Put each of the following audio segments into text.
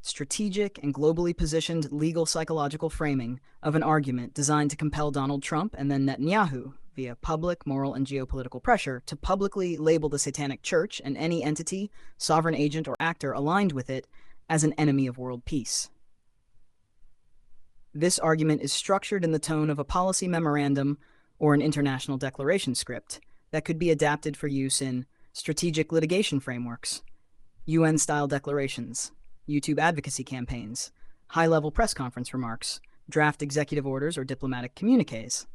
strategic and globally positioned legal psychological framing of an argument designed to compel Donald Trump and then Netanyahu, via public, moral, and geopolitical pressure, to publicly label the Satanic Church and any entity, sovereign agent, or actor aligned with it as an enemy of world peace. This argument is structured in the tone of a policy memorandum or an international declaration script that could be adapted for use in strategic litigation frameworks, UN-style declarations, YouTube advocacy campaigns, high-level press conference remarks, draft executive orders, or diplomatic communiques.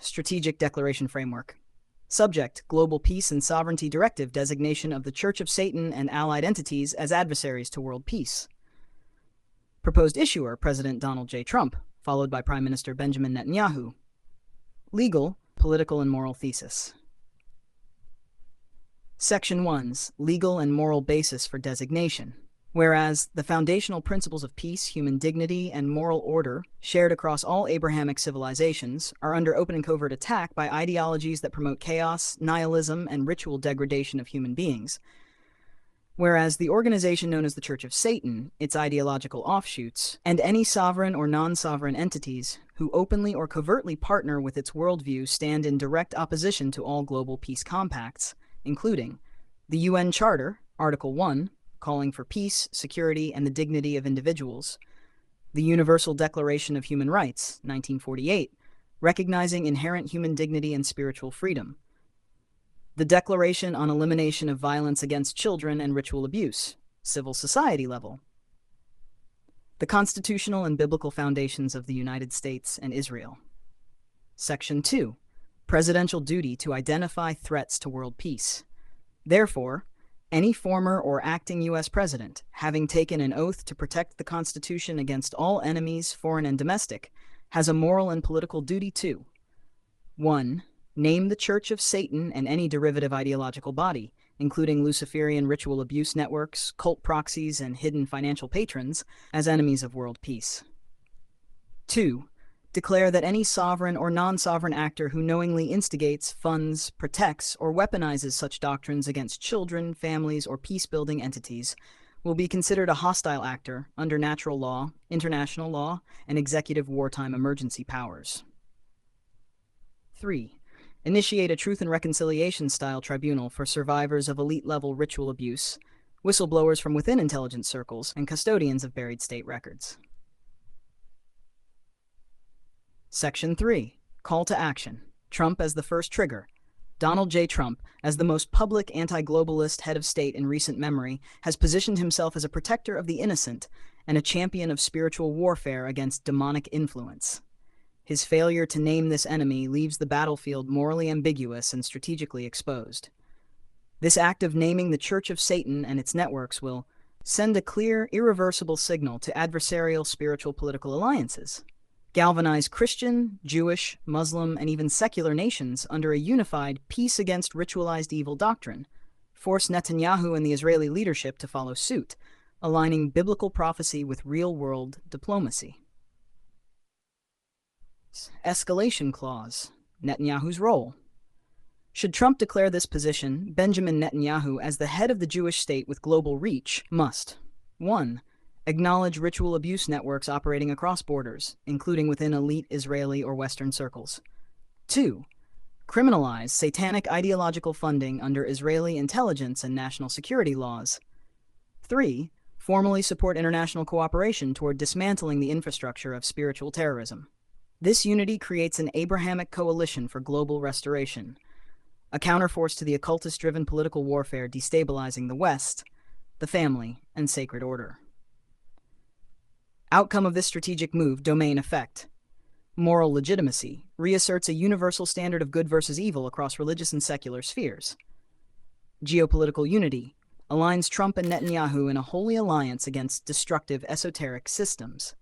Strategic Declaration Framework. Subject: Global Peace and Sovereignty Directive designation of the Church of Satan and allied entities as adversaries to world peace. Proposed issuer: President Donald J. Trump, followed by Prime Minister Benjamin Netanyahu. Legal, political, and moral thesis. Section 1's Legal and Moral Basis for Designation. Whereas the foundational principles of peace, human dignity, and moral order, shared across all Abrahamic civilizations, are under open and covert attack by ideologies that promote chaos, nihilism, and ritual degradation of human beings. Whereas the organization known as the Church of Satan, its ideological offshoots, and any sovereign or non-sovereign entities who openly or covertly partner with its worldview stand in direct opposition to all global peace compacts, including the UN Charter, Article 1, calling for peace, security, and the dignity of individuals, the Universal Declaration of Human Rights, 1948, recognizing inherent human dignity and spiritual freedom, the Declaration on Elimination of Violence Against Children and Ritual Abuse, civil society level, the constitutional and biblical foundations of the United States and Israel. Section 2. Presidential duty to identify threats to world peace. Therefore, any former or acting U.S. president, having taken an oath to protect the Constitution against all enemies, foreign and domestic, has a moral and political duty to 1. Name the Church of Satan and any derivative ideological body, including Luciferian ritual abuse networks, cult proxies, and hidden financial patrons, as enemies of world peace. 2. Declare that any sovereign or non-sovereign actor who knowingly instigates, funds, protects, or weaponizes such doctrines against children, families, or peace-building entities will be considered a hostile actor under natural law, international law, and executive wartime emergency powers. 3. Initiate a Truth and Reconciliation-style tribunal for survivors of elite-level ritual abuse, whistleblowers from within intelligence circles, and custodians of buried state records. Section 3. Call to Action. Trump as the first trigger. Donald J. Trump, as the most public anti-globalist head of state in recent memory, has positioned himself as a protector of the innocent and a champion of spiritual warfare against demonic influence. His failure to name this enemy leaves the battlefield morally ambiguous and strategically exposed. This act of naming the Church of Satan and its networks will send a clear, irreversible signal to adversarial spiritual political alliances, galvanize Christian, Jewish, Muslim, and even secular nations under a unified peace against ritualized evil doctrine, force Netanyahu and the Israeli leadership to follow suit, aligning biblical prophecy with real-world diplomacy. Escalation Clause. Netanyahu's role. Should Trump declare this position, Benjamin Netanyahu, as the head of the Jewish state with global reach, must 1. Acknowledge ritual abuse networks operating across borders, including within elite Israeli or Western circles. 2. Criminalize satanic ideological funding under Israeli intelligence and national security laws. 3. Formally support international cooperation toward dismantling the infrastructure of spiritual terrorism. This unity creates an Abrahamic coalition for global restoration, a counterforce to the occultist-driven political warfare destabilizing the West, the family, and sacred order. Outcome of this strategic move: domain effect. Moral legitimacy reasserts a universal standard of good versus evil across religious and secular spheres. Geopolitical unity aligns Trump and Netanyahu in a holy alliance against destructive esoteric systems.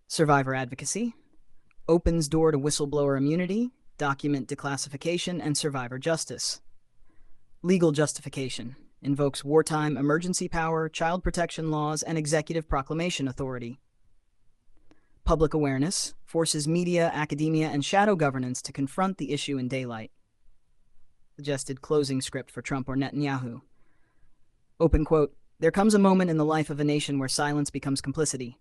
Survivor advocacy opens door to whistleblower immunity, document declassification, and survivor justice. Legal justification invokes wartime emergency power, child protection laws, and executive proclamation authority. Public awareness forces media, academia, and shadow governance to confront the issue in daylight. Suggested closing script for Trump or Netanyahu. Open quote, There comes a moment in the life of a nation where silence becomes complicity,